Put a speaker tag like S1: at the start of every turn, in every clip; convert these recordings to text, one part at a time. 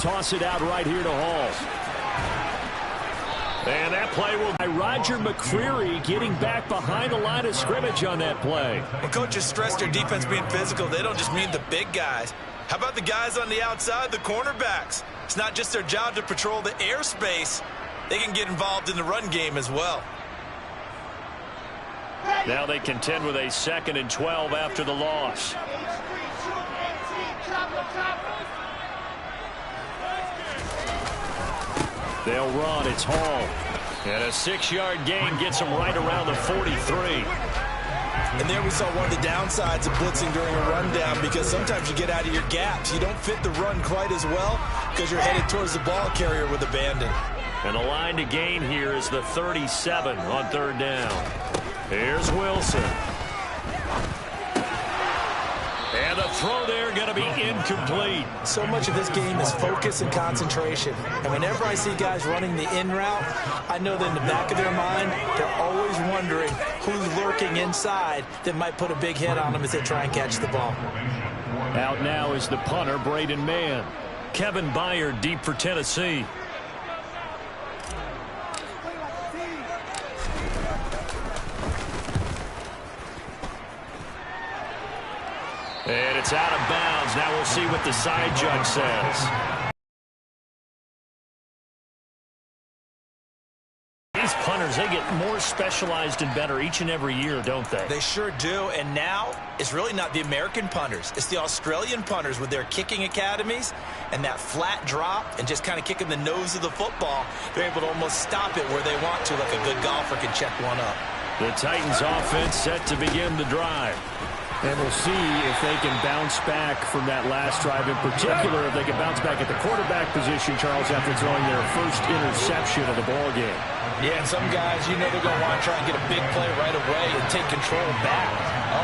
S1: Toss it out right here to Hall. And that play will by Roger McCreary getting back behind the line of scrimmage on that play.
S2: When coaches stress their defense being physical, they don't just mean the big guys. How about the guys on the outside, the cornerbacks? It's not just their job to patrol the airspace. They can get involved in the run game as well.
S1: Now they contend with a 2nd and 12 after the loss. They'll run. It's Hall. And a 6-yard gain gets them right around the 43.
S2: And there we saw one of the downsides of blitzing during a rundown, because sometimes you get out of your gaps. You don't fit the run quite as well because you're headed towards the ball carrier with abandon.
S1: And the line to gain here is the 37 on 3rd down. Here's Wilson. And the throw there going to be incomplete.
S2: So much of this game is focus and concentration. And whenever I see guys running the in route, I know that in the back of their mind, they're always wondering who's lurking inside that might put a big hit on them as they try and catch the ball.
S1: Out now is the punter, Braden Mann. Kevin Byard deep for Tennessee. And it's out of bounds. Now we'll see what the side judge says. These punters, they get more specialized and better each and every year, don't they?
S2: They sure do. And now it's really not the American punters. It's the Australian punters with their kicking academies and that flat drop and just kind of kicking the nose of the football. They're able to almost stop it where they want to, like a good golfer can check one up.
S1: The Titans offense set to begin the drive. And we'll see if they can bounce back from that last drive. In particular, if they can bounce back at the quarterback position, Charles, after throwing their first interception of the ball game.
S2: Yeah, and some guys, you know they're going to want to try and get a big play right away and take control back.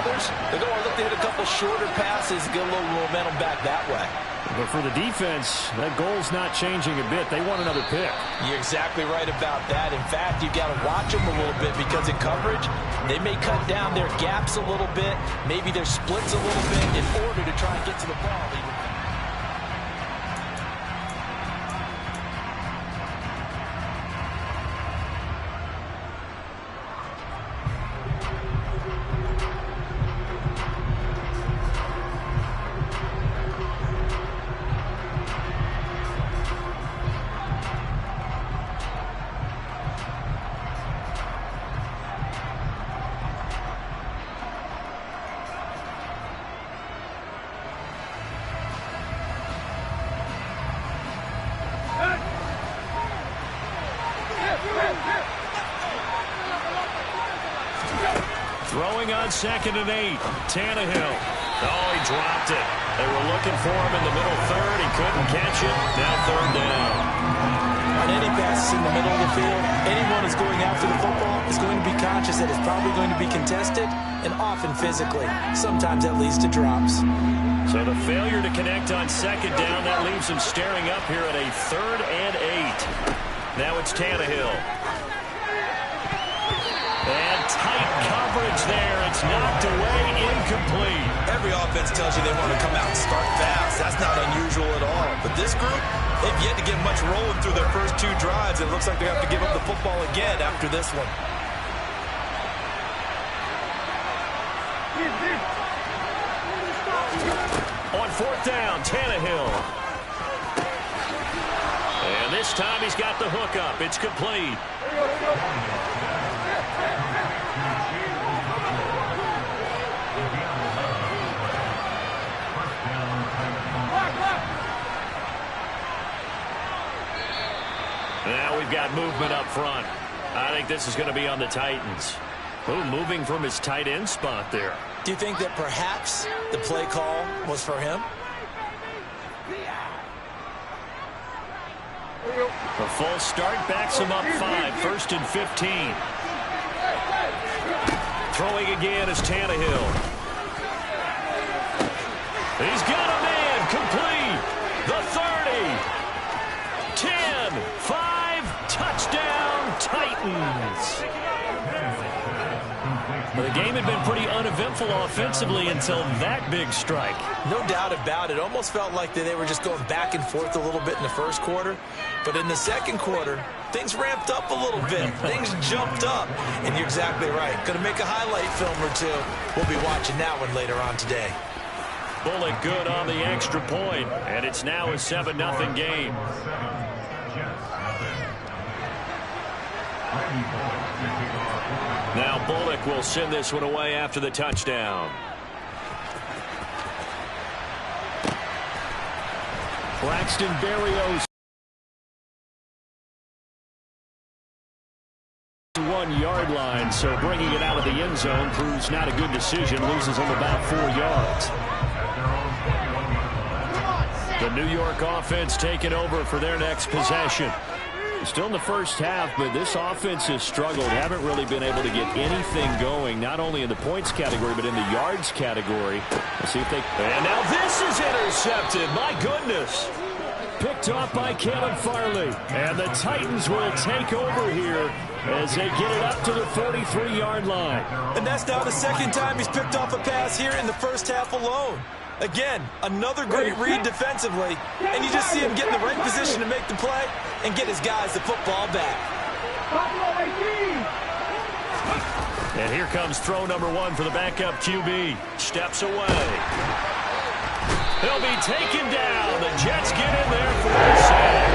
S2: Others, they're going to look to hit a couple shorter passes, get a little momentum back that way.
S1: But for the defense, that goal's not changing a bit. They want another pick.
S2: You're exactly right about that. In fact, you've got to watch them a little bit, because in coverage, they may cut down their gaps a little bit, maybe their splits a little bit in order to try and get to the ball.
S1: Throwing on 2nd and 8. Tannehill. Oh, he dropped it. They were looking for him in the middle 3rd. He couldn't catch it. Now 3rd down.
S2: On any passes in the middle of the field, anyone who's going after the football is going to be conscious that it's probably going to be contested, and often physically. Sometimes that leads to drops.
S1: So the failure to connect on 2nd down, that leaves them staring up here at a 3rd and 8. Now it's Tannehill. And tight coverage there. It's knocked away, incomplete.
S2: Every offense tells you they want to come out and start fast. That's not unusual at all. But this group, they've yet to get much rolling through their first 2 drives. It looks like they have to give up the football again after this one.
S1: On 4th down, Tannehill. And this time he's got the hook up. It's complete. Now we've got movement up front. I think this is going to be on the Titans. Oh, moving from his tight end spot there.
S2: Do you think that perhaps the play call was for him?
S1: A false start backs him up 5. 1st and 15. Throwing again is Tannehill. He's got a man complete. The 30. 10. 5. Touchdown Titans. Well, the game had been pretty uneventful offensively until that big strike.
S2: No doubt about it. Almost felt like they were just going back and forth a little bit in the first quarter. But in the second quarter, things ramped up a little bit. Things jumped up. And you're exactly right. Going to make a highlight film or two. We'll be watching that one later on today.
S1: Bullock good on the extra point, and it's now a 7-0 game. Now Bullock will send this one away after the touchdown. Braxton Berrios. 1-yard line, so bringing it out of the end zone proves not a good decision. Loses him about 4 yards. The New York offense taking over for their next possession. Still in the first half, but this offense has struggled. Haven't really been able to get anything going, not only in the points category, but in the yards category. Let's see if they... And now this is intercepted. My goodness. Picked off by Caleb Farley. And the Titans will take over here as they get it up to the 43-yard line.
S2: And that's now the second time he's picked off a pass here in the first half alone. Again, another great read defensively, and you just see him get in the right position to make the play and get his guys the football back.
S1: And here comes throw number 1 for the backup QB. Steps away. He'll be taken down. The Jets get in there for the sack.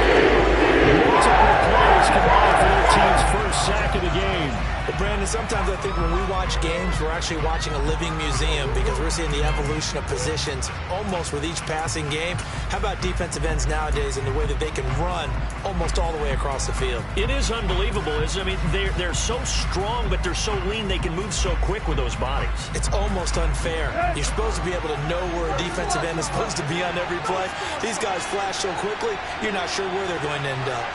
S1: Multiple plays combined for their team's first sack of the game.
S2: But Brandon, sometimes I think when we watch games, we're actually watching a living museum because we're seeing the evolution of positions almost with each passing game. How about defensive ends nowadays and the way that they can run almost all the way across the field?
S1: It is unbelievable, isn't it? I mean, they're so strong, but they're so lean. They can move so quick with those bodies.
S2: It's almost unfair. You're supposed to be able to know where a defensive end is supposed to be on every play. These guys flash so quickly, you're not sure where they're going to end up.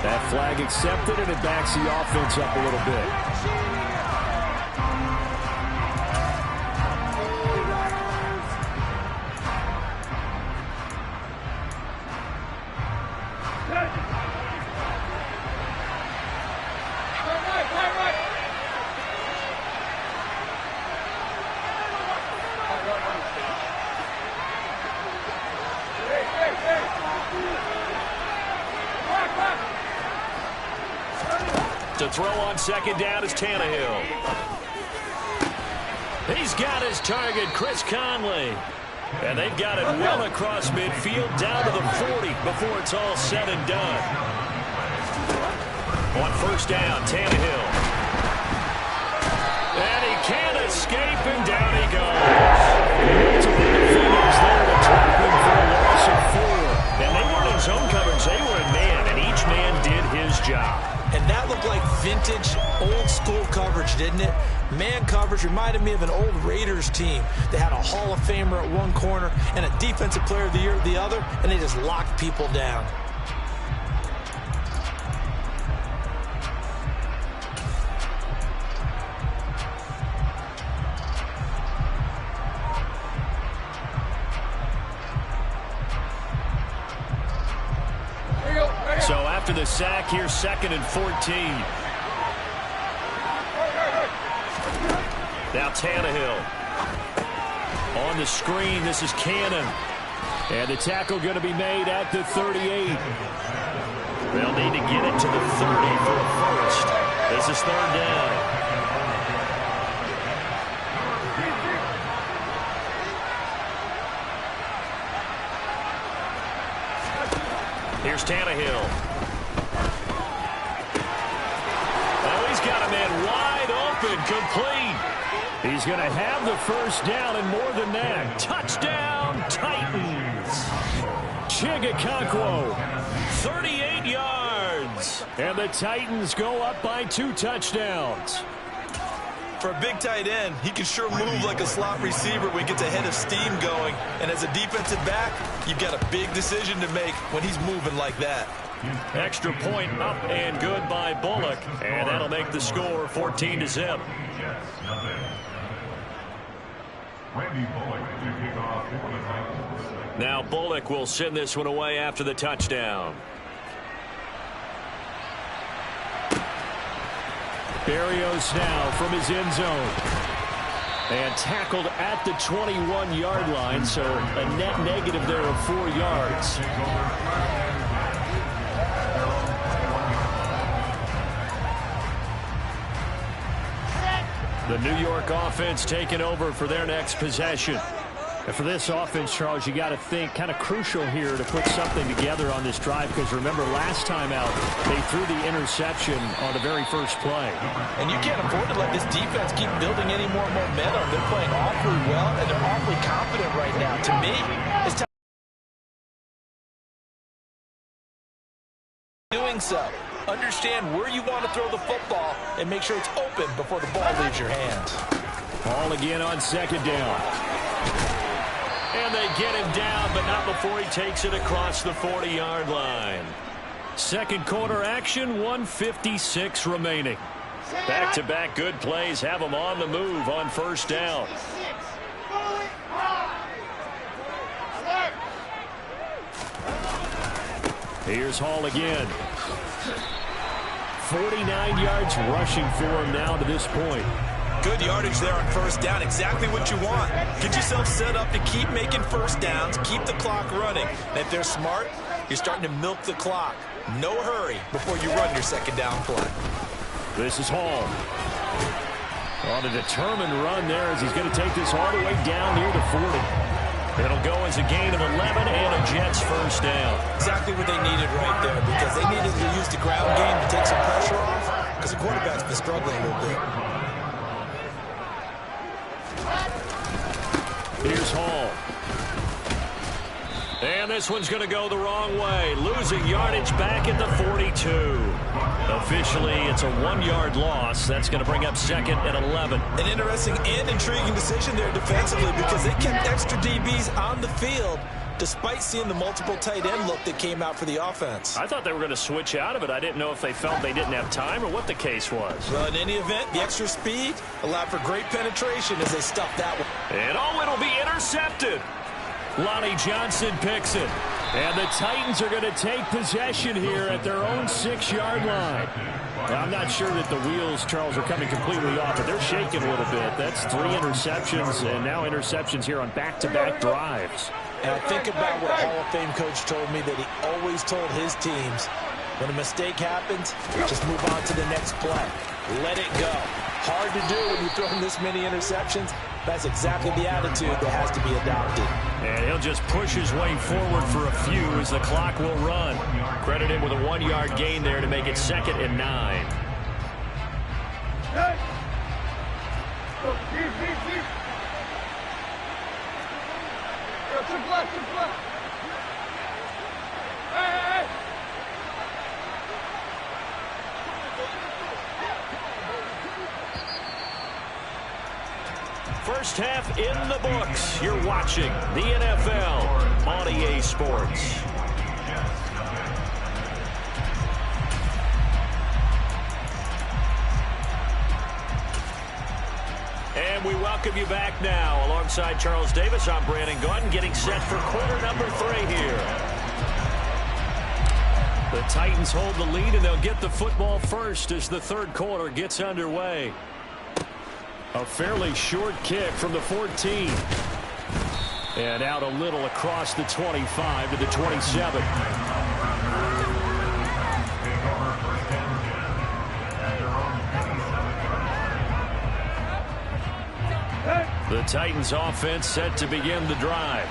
S1: That flag accepted, and it backs the offense up a little bit. To throw on second down is Tannehill. He's got his target, Chris Conley. And they've got it well across midfield, down to the 40 before it's all said and done. On first down, Tannehill. And he can't escape, and down he goes. Multiple defenders there to trap him for a loss of 4. And they weren't in zone coverage, they were in man, and each man did his job.
S2: And that looked like vintage, old-school coverage, didn't it? Man coverage reminded me of an old Raiders team. They had a Hall of Famer at one corner and a Defensive Player of the Year at the other, and they just locked people down.
S1: So after the sack, here's 2nd and 14. Now Tannehill. On the screen, this is Cannon. And the tackle going to be made at the 38. They'll need to get it to the 30 for a first. This is 3rd down. Here's Tannehill. Oh, he's got a man wide open, complete. He's going to have the first down and more than that. Touchdown, Titans. Chigakonkwo, 38 yards. And the Titans go up by 2 touchdowns.
S2: For a big tight end, he can sure move like a slot receiver when he gets a head of steam going. And as a defensive back, you've got a big decision to make when he's moving like that.
S1: Extra point up and good by Bullock. And that'll make the score 14-0. Now Bullock will send this one away after the touchdown. Berrios now from his end zone. And tackled at the 21-yard line, so a net negative there of 4 yards. The New York offense taking over for their next possession. And for this offense, Charles, you got to think kind of crucial here to put something together on this drive, because remember last time out they threw the interception on the very first play.
S2: And you can't afford to let this defense keep building any more momentum. They're playing awfully well, and they're awfully confident right now. To me, it's time doing so. Understand where you want to throw the football and make sure it's open before the ball leaves your hands.
S1: Ball again on second down. And they get him down, but not before he takes it across the 40-yard line. Second quarter action, 1:56 remaining. Back-to-back good plays have them on the move on first down. Here's Hall again. 49 yards rushing for him now to this point.
S2: Good yardage there on first down. Exactly what you want. Get yourself set up to keep making first downs, keep the clock running. And if they're smart, you're starting to milk the clock. No hurry before you run your second down play.
S1: This is Hall. On a determined run there as he's going to take this all the way down near the 40. It'll go as a gain of 11 and a Jets first down.
S2: Exactly what they needed right there, because they needed to use the ground game to take some pressure off, because the quarterback's been struggling a little bit.
S1: Here's Hall. And this one's going to go the wrong way. Losing yardage back at the 42. Officially, it's a 1-yard loss. That's going to bring up second and 11.
S2: An interesting and intriguing decision there defensively, because they kept extra DBs on the field despite seeing the multiple tight end look that came out for the offense.
S1: I thought they were going to switch out of it. I didn't know if they felt they didn't have time or what the case was.
S2: Well, in any event, the extra speed allowed for great penetration as they stuffed that one.
S1: And it'll be intercepted. Lonnie Johnson picks it. And the Titans are going to take possession here at their own 6-yard line. Now, I'm not sure that the wheels, Charles, are coming completely off, but they're shaking a little bit. That's 3 interceptions, and now interceptions here on back-to-back drives.
S2: And I think about what Hall of Fame coach told me, that he always told his teams, when a mistake happens, just move on to the next play. Let it go. Hard to do when you throw in this many interceptions. That's exactly the attitude that has to be adopted.
S1: And he'll just push his way forward for a few as the clock will run. Credit him with a 1-yard gain there to make it second and 9. Hey. First half in the books. You're watching the NFL on EA Sports. And we welcome you back now. Alongside Charles Davis, I'm Brandon Gordon, getting set for quarter number 3 here. The Titans hold the lead, and they'll get the football first as the third quarter gets underway. A fairly short kick from the 14. And out a little across the 25 to the 27. The Titans offense set to begin the drive.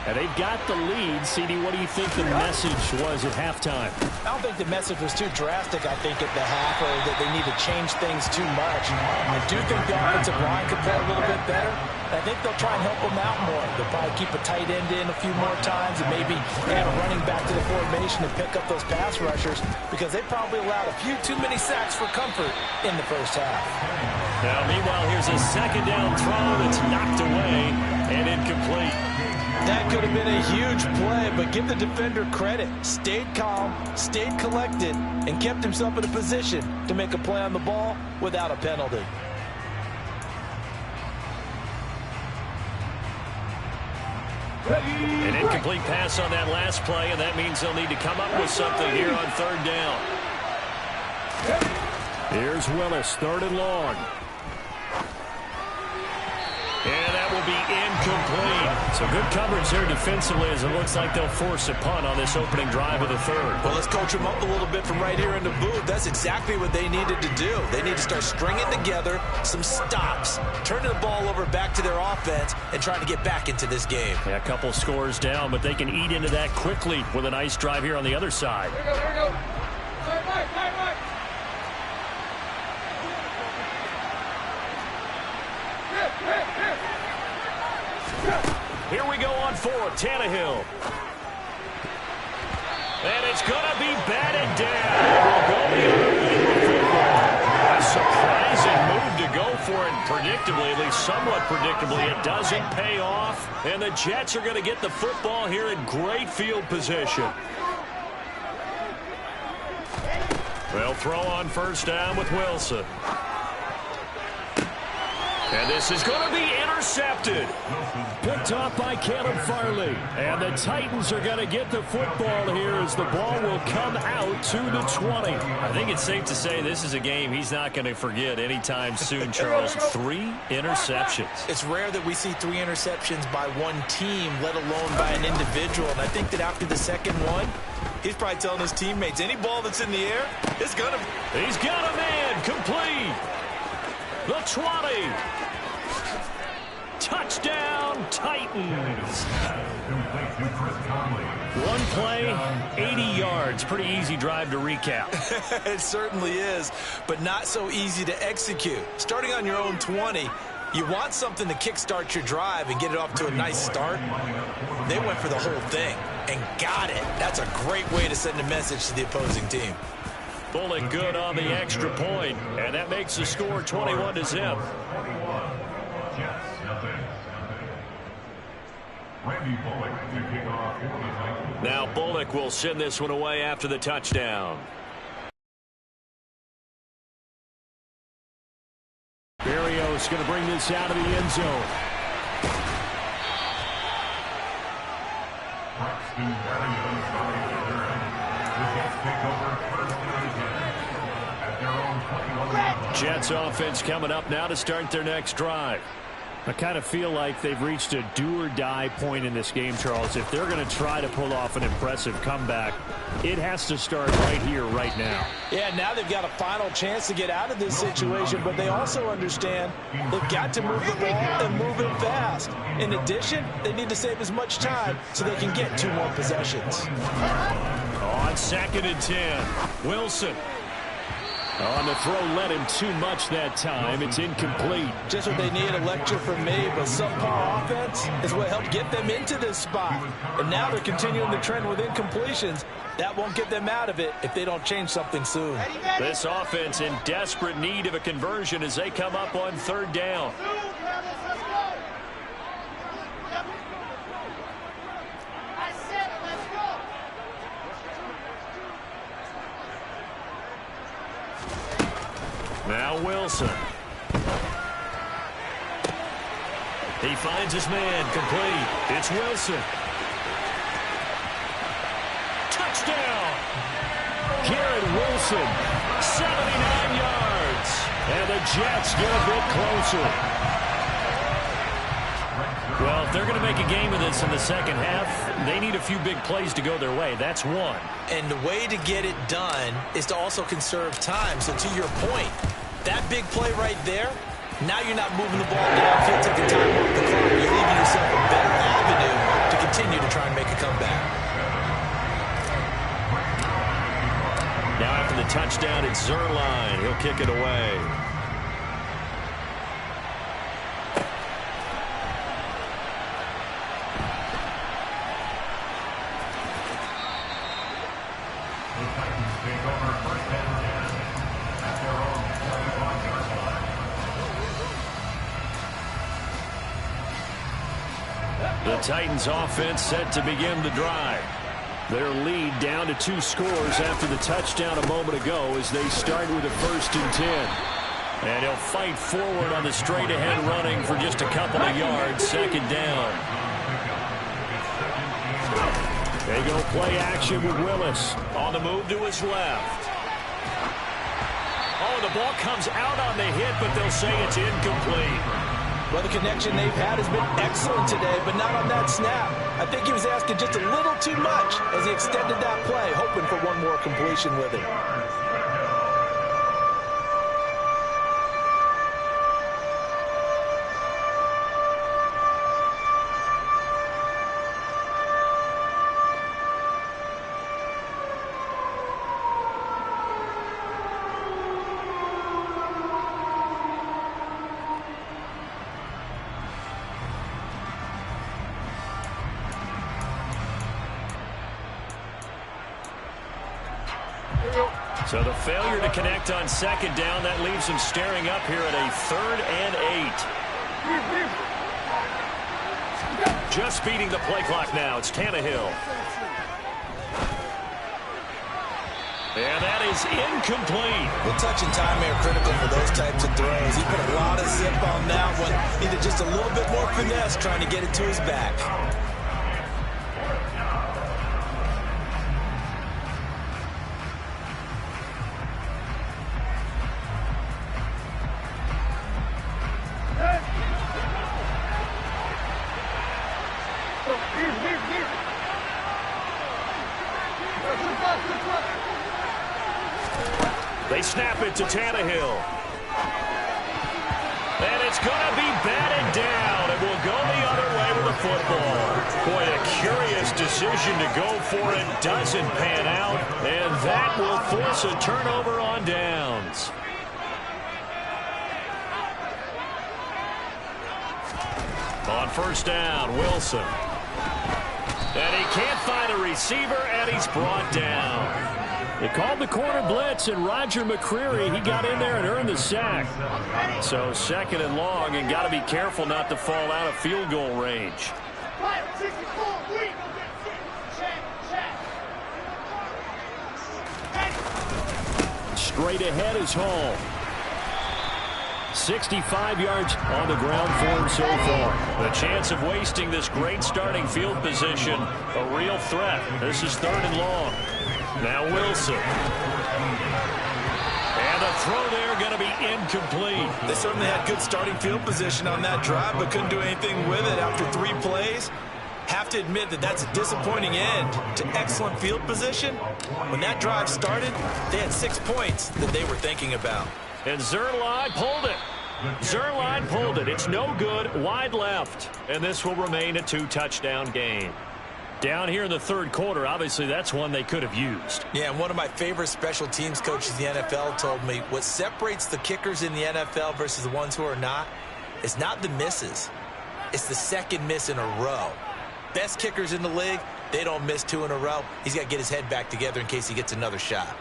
S1: And they've got the lead. CD, what do you think the message was at halftime?
S2: I don't think the message was too drastic, I think, at the half, or that they need to change things too much. I do think the offensive line could play a little bit better. I think they'll try and help them out more. They'll probably keep a tight end in a few more times and maybe add a running back to the formation and pick up those pass rushers, because they probably allowed a few too many sacks for comfort in the first half.
S1: Now, meanwhile, here's a second down throw that's knocked away and incomplete.
S2: That could have been a huge play, but give the defender credit. Stayed calm, stayed collected, and kept himself in a position to make a play on the ball without a penalty.
S1: An incomplete pass on that last play, and that means they'll need to come up with something here on third down. Here's Willis, third and long. And that will be incomplete. So good coverage there defensively as it looks like they'll force a punt on this opening drive of the third.
S2: Well, let's coach them up a little bit from right here in the booth. That's exactly what they needed to do. They need to start stringing together some stops, turning the ball over back to their offense, and trying to get back into this game.
S1: Yeah, a couple scores down, but they can eat into that quickly with a nice drive here on the other side.
S3: Here we go.
S1: Here we go on fourth, Tannehill. And it's going to be batted down. A surprising move to go for it predictably, at least somewhat predictably. It doesn't pay off, and the Jets are going to get the football here in great field position. They'll throw on first down with Wilson. And this is going to be intercepted. Picked off by Caleb Farley. And the Titans are going to get the football here as the ball will come out to the 20. I think it's safe to say this is a game he's not going to forget anytime soon, Charles. 3 interceptions.
S2: It's rare that we see 3 interceptions by one team, let alone by an individual. And I think that after the second one, he's probably telling his teammates, any ball that's in the air, it's going to...
S1: He's got a man complete. The 20. Touchdown, Titans. One play, 80 yards. Pretty easy drive to recap.
S2: It certainly is, but not so easy to execute. Starting on your own 20, you want something to kickstart your drive and get it off to a nice start. They went for the whole thing and got it. That's a great way to send a message to the opposing team.
S1: Bullock good on the extra point, and that makes the score 21-0. Now Bullock will send this one away after the touchdown. Berrios going to bring this out of the end zone. Jets offense coming up now to start their next drive. I kind of feel like they've reached a do-or-die point in this game, Charles. If they're going to try to pull off an impressive comeback, it has to start right here, right now.
S4: Yeah, now they've got a final chance to get out of this situation, but they also understand they've got to move the ball and move it fast. In addition, they need to save as much time so they can get 2 more possessions.
S1: On 2nd and 10, Wilson. On the throw, led him too much that time. It's incomplete.
S4: Just what they need, a lecture from me, but subpar offense is what helped get them into this spot. And now they're continuing the trend with incompletions. That won't get them out of it if they don't change something soon.
S1: This offense in desperate need of a conversion as they come up on 3rd down. Now Wilson. He finds his man complete. It's Wilson. Touchdown. Garrett Wilson, 79 yards. And the Jets get a bit closer. Well, if they're going to make a game of this in the second half, they need a few big plays to go their way. That's one.
S2: And the way to get it done is to also conserve time. So to your point, that big play right there, now you're not moving the ball downfield, taking time off the clock. You're leaving yourself a better avenue to continue to try and make a comeback.
S1: Now after the touchdown, it's Zerline. He'll kick it away. The Titans offense set to begin the drive. Their lead down to 2 scores after the touchdown a moment ago as they start with a 1st and 10. And he'll fight forward on the straight-ahead running for just a couple of yards. 2nd down. They go play action with Willis.
S2: On the move to his left.
S1: Oh, the ball comes out on the hit, but they'll say it's incomplete.
S4: Well, the connection they've had has been excellent today, but not on that snap. I think he was asking just a little too much as he extended that play, hoping for one more completion with it.
S1: So the failure to connect on second down, that leaves him staring up here at a 3rd and 8. Just beating the play clock now. It's Tannehill. And that is incomplete.
S2: Well, touch and time are critical for those types of throws. He put a lot of zip on that one. Needed just a little bit more finesse trying to get it to his back.
S1: They snap it to Tannehill. And it's going to be batted down. It will go the other way with the football. Boy, a curious decision to go for it. Doesn't pan out. And that will force a turnover on downs. On first down, Wilson. And he can't find a receiver, and he's brought down. They called the corner blitz, and Roger McCreary, he got in there and earned the sack. So 2nd and long, and got to be careful not to fall out of field goal range. Straight ahead is Hall. 65 yards on the ground for him so far. The chance of wasting this great starting field position, a real threat. This is 3rd and long. Now Wilson. And the throw there going to be incomplete.
S2: They certainly had good starting field position on that drive, but couldn't do anything with it after 3 plays. Have to admit that that's a disappointing end to excellent field position. When that drive started, they had 6 points that they were thinking about.
S1: And Zerline pulled it. Zerline pulled it. It's no good. Wide left. And this will remain a 2-touchdown game. Down here in the 3rd quarter, obviously that's one they could have used.
S2: Yeah, and one of my favorite special teams coaches in the NFL told me what separates the kickers in the NFL versus the ones who are not is not the misses. It's the 2nd miss in a row. Best kickers in the league, they don't miss 2 in a row. He's got to get his head back together in case he gets another shot.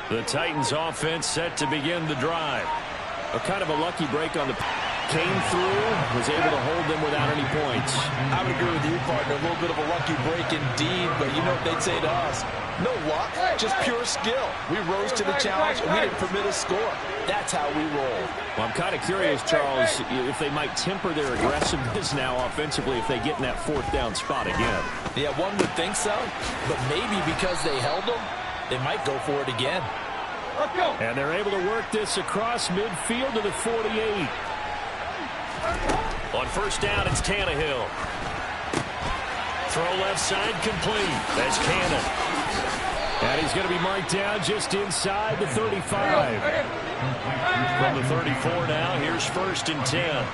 S1: The Titans offense set to begin the drive. A kind of a lucky break on the came through, was able to hold them without any points.
S4: I would agree with you, partner. A little bit of a lucky break indeed, but you know what they'd say to us? No luck, just pure skill. We rose to the challenge, and we didn't permit a score. That's how we roll.
S1: Well, I'm kind of curious, Charles, if they might temper their aggressiveness now offensively if they get in that 4th down spot again.
S4: Yeah, one would think so, but maybe because they held them, they might go for it again.
S1: Let's go. And they're able to work this across midfield to the 48. On first down, it's Tannehill. Throw left side complete. That's Cannon. And he's going to be marked down just inside the 35. From the 34 now, here's 1st and 10.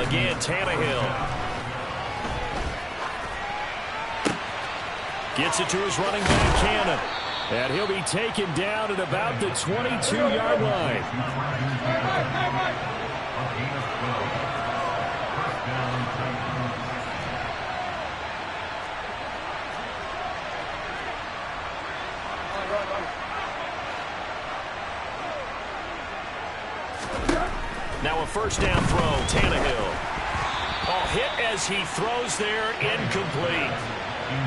S1: Again, Tannehill. Gets it to his running back, Cannon. And he'll be taken down at about the 22-yard line. Now a first down throw, Tannehill. Ball hit as he throws there, incomplete.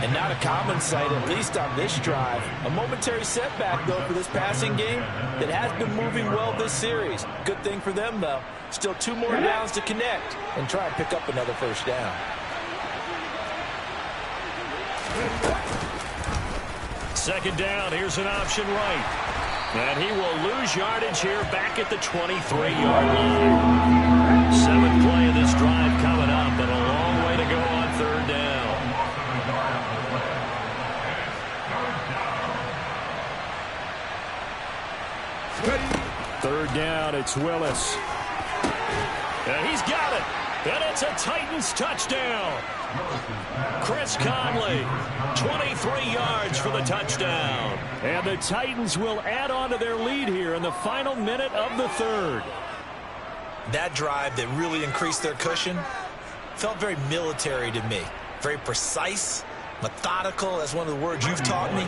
S4: And not a common sight, at least on this drive. A momentary setback, though, for this passing game that has been moving well this series. Good thing for them, though. Still 2 more downs to connect and try and pick up another first down.
S1: Second down, here's an option right. And he will lose yardage here back at the 23-yard line. 7th play of this drive coming up, but a long way to go on third down. Third down, it's Willis. And he's got it. And it's a Titans touchdown. Chris Conley, 23 yards for the touchdown. And the Titans will add on to their lead here in the final minute of the third.
S2: That drive that really increased their cushion felt very military to me. Very precise, methodical, that's one of the words you've taught me.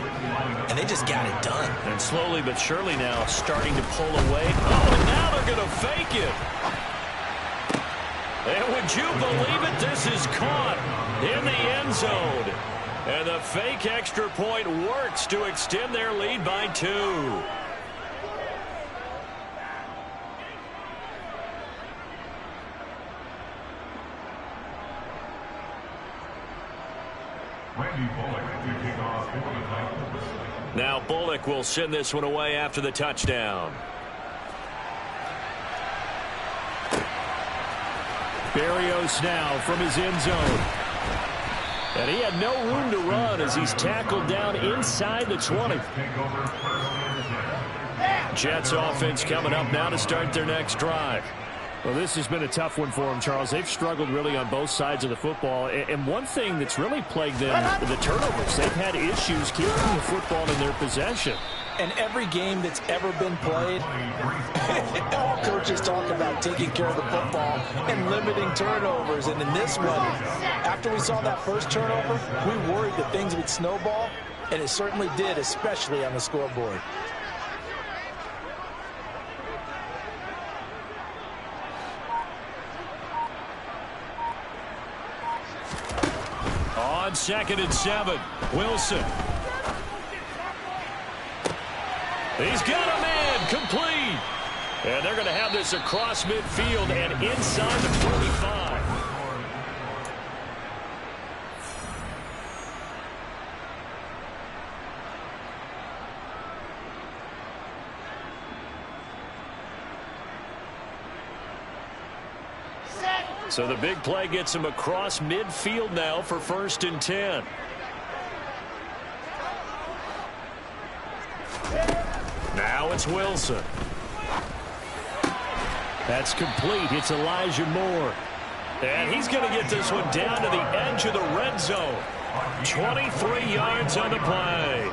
S2: And they just got it done.
S1: And slowly but surely now starting to pull away. Oh, and now they're going to fake it. And would you believe it? This is caught in the end zone. And the fake extra point works to extend their lead by 2. Now Bullock will send this one away after the touchdown. Berrios now from his end zone. And he had no room to run as he's tackled down inside the 20. Jets offense coming up now to start their next drive. Well, this has been a tough one for them, Charles. They've struggled really on both sides of the football. And one thing that's really plagued them, the turnovers. They've had issues keeping the football in their possession.
S4: And every game that's ever been played, all coaches talk about taking care of the football and limiting turnovers. And in this one, after we saw that first turnover, we worried that things would snowball, and it certainly did, especially on the scoreboard.
S1: On 2nd and 7, Wilson. He's got a man, complete. And they're going to have this across midfield and inside the 45. So the big play gets him across midfield now for 1st and 10. Now it's Wilson. That's complete. It's Elijah Moore. And he's going to get this one down to the edge of the red zone. 23 yards on the play.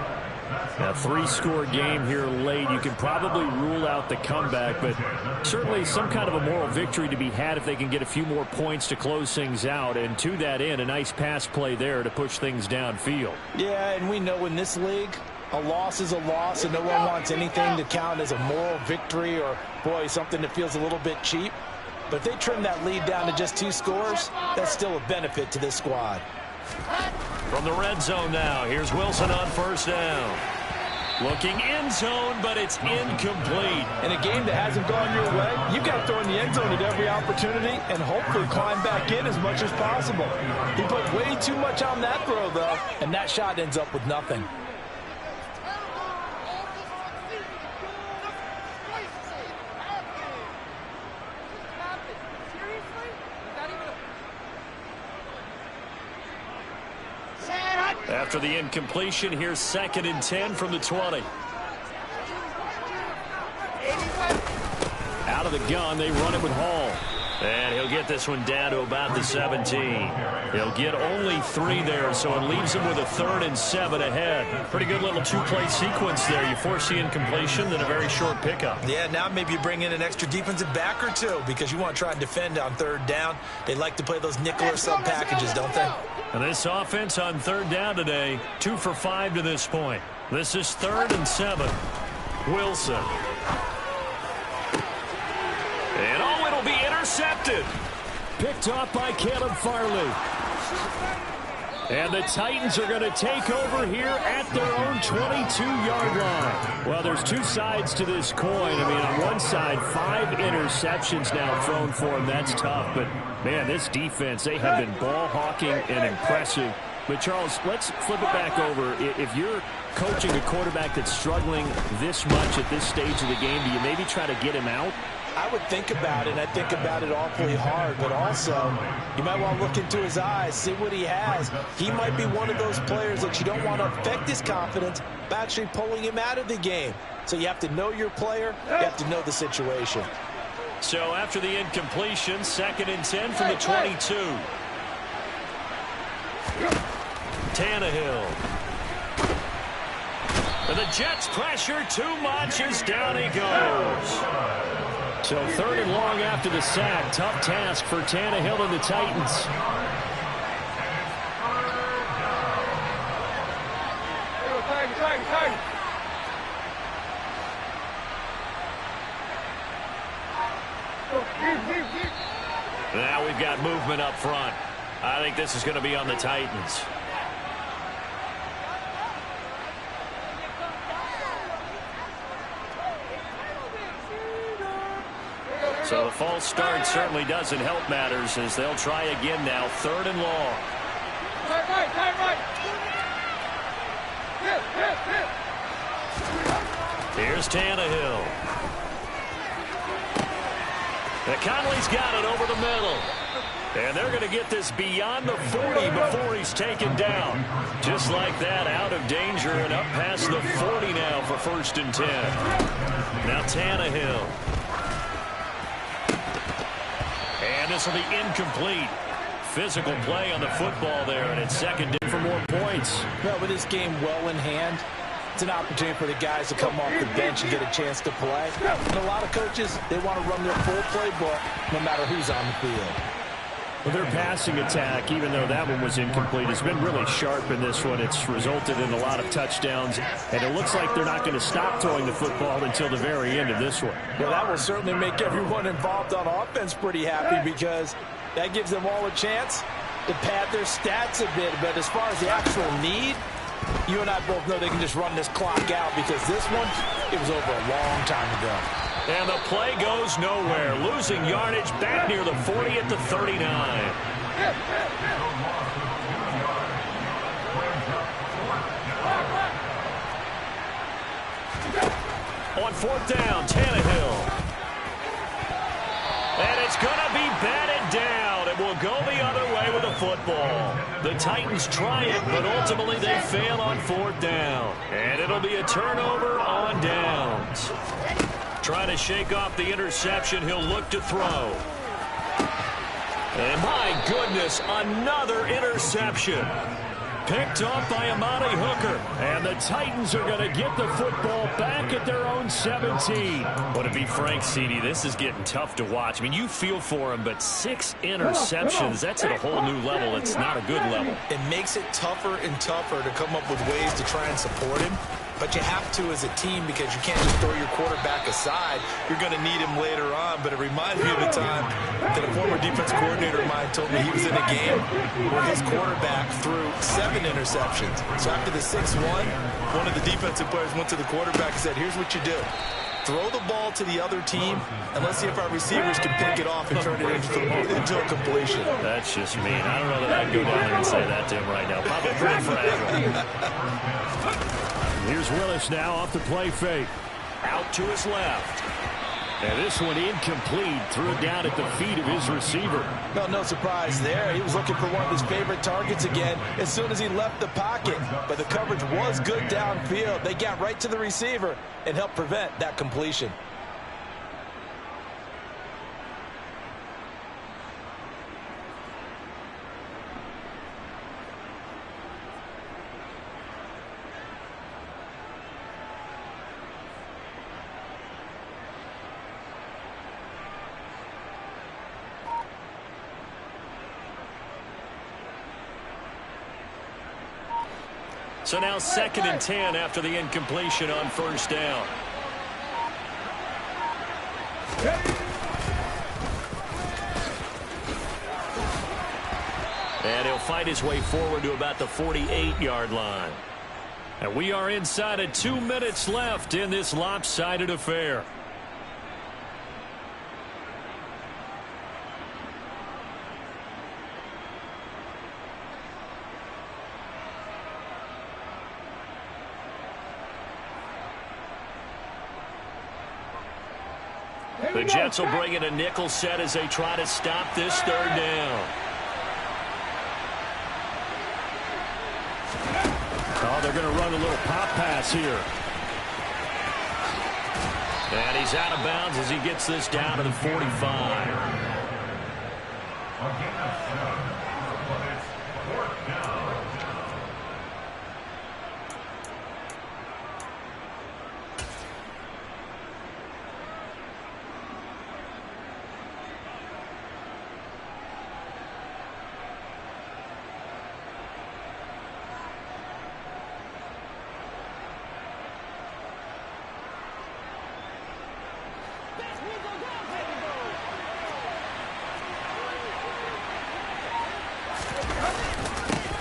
S1: Now, 3-score game here late. You can probably rule out the comeback, but certainly some kind of a moral victory to be had if they can get a few more points to close things out. And to that end, a nice pass play there to push things downfield.
S4: Yeah, and we know in this league, a loss is a loss, and no one wants anything to count as a moral victory or, boy, something that feels a little bit cheap. But if they trim that lead down to just 2 scores, that's still a benefit to this squad.
S1: From the red zone now, here's Wilson on 1st down. Looking end zone, but it's incomplete.
S4: In a game that hasn't gone your way, you've got to throw in the end zone at every opportunity and hopefully climb back in as much as possible. He put way too much on that throw, though, and that shot ends up with nothing.
S1: After the incompletion, here's 2nd and 10 from the 20. Out of the gun, they run it with Hall. And he'll get this one down to about the 17. He'll get only 3 there, so it leaves him with a 3rd and 7 ahead. Pretty good little 2-play sequence there. You force the incompletion, then a very short pickup.
S2: Yeah, now maybe you bring in an extra defensive back or 2 because you want to try and defend on 3rd down. They like to play those nickel or sub packages, don't they?
S1: And this offense on 3rd down today, 2 for 5 to this point. This is 3rd and 7. Wilson. And oh, it'll be intercepted. picked off by Caleb Farley. And the Titans are going to take over here at their own 22-yard line. Well, there's two sides to this coin. I mean, on one side, 5 interceptions now thrown for them. That's tough. But, man, this defense, they have been ball hawking and impressive. But, Charles, let's flip it back over. If you're coaching a quarterback that's struggling this much at this stage of the game, do you maybe try to get him out?
S4: I would think about it, and I think about it awfully hard, but also you might want to look into his eyes, see what he has. He might be one of those players that you don't want to affect his confidence by actually pulling him out of the game. So you have to know your player, you have to know the situation.
S1: So after the incompletion, 2nd and 10 from the 22. Tannehill. And the Jets pressure too much as down he goes. So 3rd and long after the sack. Tough task for Tannehill and the Titans. Now we've got movement up front. I think this is going to be on the Titans. So the false start certainly doesn't help matters as they'll try again now. 3rd and long. Here's Tannehill. Conley's got it over the middle. And they're going to get this beyond the 40 before he's taken down. Just like that, out of danger and up past the 40 now for 1st and 10. Now Tannehill. And this will be incomplete. Physical play on the football there, and it's 2nd down for more points.
S4: Well, with this game well in hand, it's an opportunity for the guys to come off the bench and get a chance to play. And a lot of coaches, they want to run their full playbook no matter who's on the field.
S1: Well, their passing attack, even though that one was incomplete, has been really sharp in this one. It's resulted in a lot of touchdowns, and it looks like they're not going to stop throwing the football until the very end of this one.
S4: Well, that will certainly make everyone involved on offense pretty happy because that gives them all a chance to pad their stats a bit. But as far as the actual need, you and I both know they can just run this clock out because this one, it was over a long time ago.
S1: And the play goes nowhere. Losing yardage back near the 40 at the 39. On 4th down, Tannehill. And it's going to be batted down. It will go the other way with the football. The Titans try it, but ultimately they fail on 4th down. And it'll be a turnover on downs. Trying to shake off the interception. He'll look to throw. And my goodness, another interception. Picked off by Amani Hooker. And the Titans are going to get the football back at their own 17. But to be frank, CD, this is getting tough to watch. I mean, you feel for him, but 6 interceptions, that's at a whole new level. It's not a good level.
S2: It makes it tougher and tougher to come up with ways to try and support him. But you have to as a team because you can't just throw your quarterback aside. You're going to need him later on. But it reminds me of a time that a former defense coordinator of mine told me he was in a game where his quarterback threw 7 interceptions. So after the 6-1, one of the defensive players went to the quarterback and said, here's what you do. Throw the ball to the other team, and let's see if our receivers can pick it off and turn it into a completion.
S1: That's just mean. I don't know that I'd go down there and say that to him right now. Probably pretty fragile. Here's Willis now off the play fake. Out to his left. And this one incomplete. Threw it down at the feet of his receiver.
S4: No surprise there. He was looking for one of his favorite targets again as soon as he left the pocket. But the coverage was good downfield. They got right to the receiver and helped prevent that completion.
S1: So now 2nd and 10 after the incompletion on 1st down. And he'll fight his way forward to about the 48-yard line. And we are inside of 2 minutes left in this lopsided affair. The Jets will bring in a nickel set as they try to stop this third down. Oh, they're going to run a little pop pass here. And he's out of bounds as he gets this down to the 45.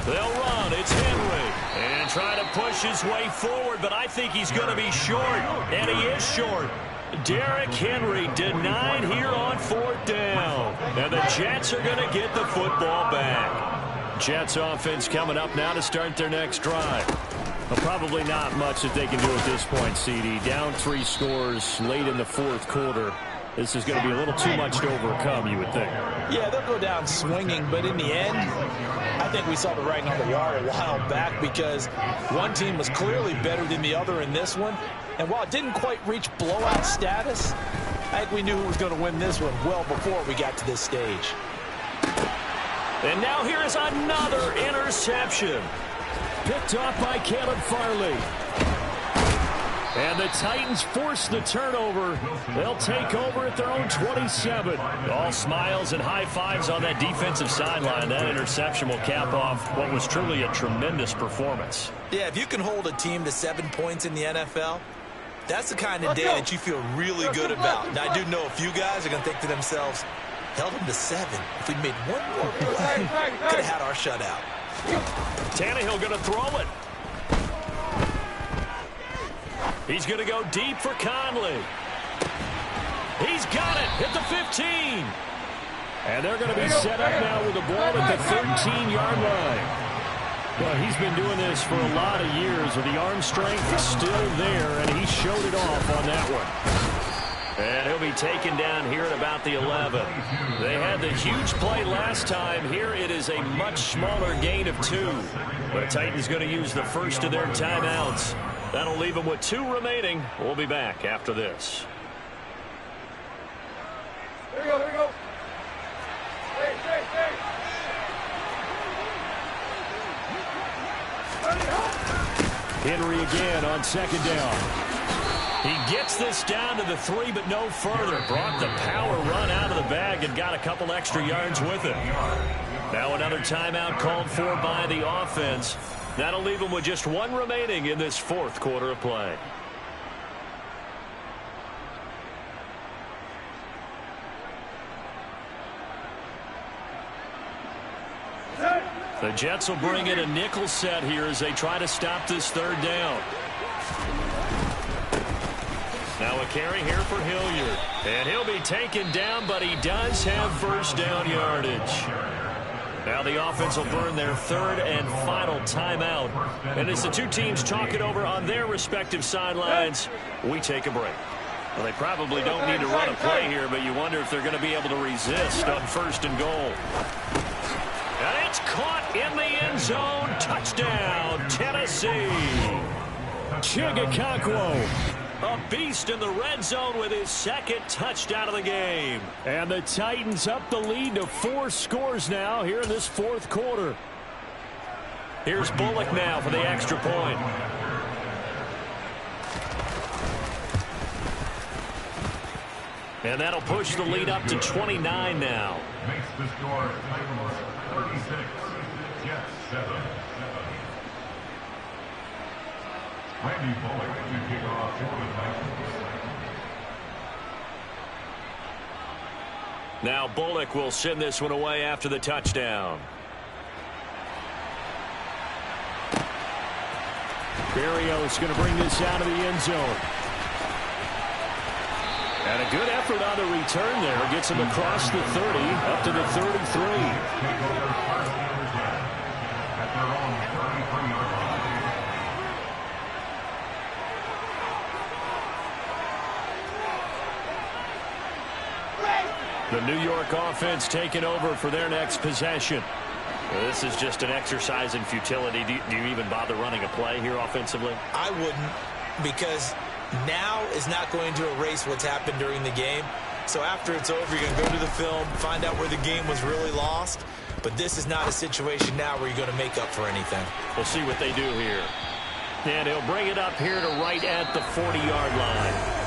S1: They'll run. It's Henry. And try to push his way forward, but I think he's going to be short. And he is short. Derrick Henry denied here on fourth down. And the Jets are going to get the football back. Jets offense coming up now to start their next drive. Well, probably not much that they can do at this point, CD. Down 3 scores late in the fourth quarter. This is going to be a little too much to overcome, you would think.
S4: Yeah, they'll go down swinging, but in the end, I think we saw the writing on the wall a while back because one team was clearly better than the other in this one. And while it didn't quite reach blowout status, I think we knew who was going to win this one well before we got to this stage.
S1: And now here is another interception. Picked off by Caleb Farley. And the Titans force the turnover. They'll take over at their own 27. All smiles and high fives on that defensive sideline. That interception will cap off what was truly a tremendous performance.
S2: Yeah, if you can hold a team to 7 points in the NFL, that's the kind of day that you feel really good about. And I do know a few guys are going to think to themselves, held them to 7. If we made one more play, could have had our shutout.
S1: Tannehill going to throw it. He's going to go deep for Conley. He's got it at the 15. And they're going to be set up now with the ball at the 13-yard line. Well, he's been doing this for a lot of years with the arm strength still there, and he showed it off on that one. And he'll be taken down here at about the 11. They had the huge play last time. Here it is a much smaller gain of 2. The Titans going to use the first of their timeouts. That'll leave them with 2 remaining. We'll be back after this.
S3: Here we go, here we go. Hey.
S1: Henry again on second down. He gets this down to the 3, but no further. Brought the power run out of the bag and got a couple extra yards with it. Now another timeout called for by the offense. That'll leave them with just 1 remaining in this fourth quarter of play. The Jets will bring in a nickel set here as they try to stop this third down. Now a carry here for Hilliard. And he'll be taken down, but he does have first down yardage. Now the offense will burn their 3rd and final timeout. And as the 2 teams talk it over on their respective sidelines, we take a break. Well, they probably don't need to run a play here, but you wonder if they're going to be able to resist on 1st and goal. And it's caught in the end zone. Touchdown, Tennessee. Chigakakwo. A beast in the red zone with his 2nd touchdown of the game. And the Titans up the lead to 4 scores now here in this 4th quarter. Here's Bullock now for the extra point. And that'll push the lead up to 29 now.
S5: Makes the score 36. Jets 7. Randy Bullock to kick off for the Titans.
S1: Now Bullock will send this one away after the touchdown. Berrios going to bring this out of the end zone. And a good effort on the return there. Gets him across the 30, up to the 33. The New York offense taking over for their next possession.
S3: Well, this is just an exercise in futility. Do you even bother running a play here offensively?
S2: I wouldn't, because now is not going to erase what's happened during the game. So after it's over, you're going to go to the film, find out where the game was really lost. But this is not a situation now where you're going to make up for anything.
S3: We'll see what they do here.
S1: And he'll bring it up here to right at the 40-yard line.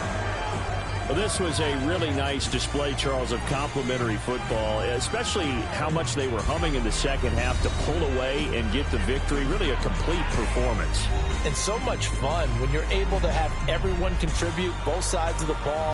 S1: Well, this was a really nice display, Charles, of complimentary football, especially how much they were humming in the second half to pull away and get the victory. Really a complete performance.
S4: And so much fun when you're able to have everyone contribute both sides of the ball.